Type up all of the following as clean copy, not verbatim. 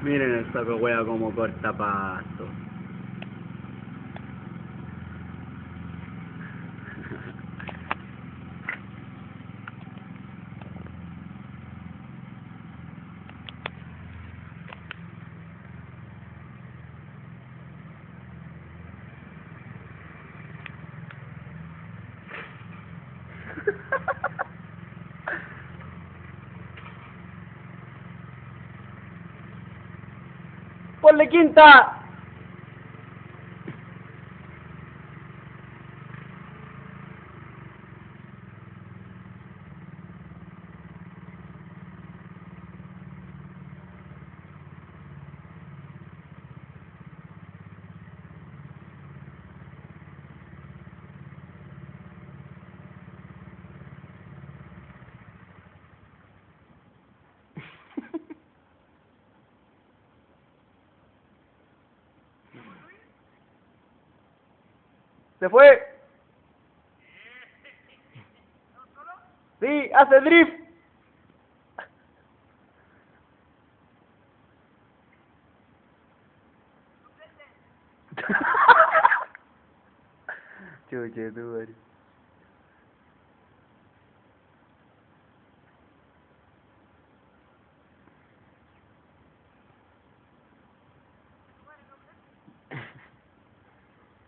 Miren el saco hueá como corta pasto. ¡Ponle quinta! ¡Se fue! ¡Sí! ¡Hace drift! Chuche, tú, madre.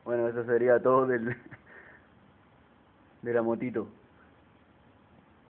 Bueno, eso sería todo de la motito.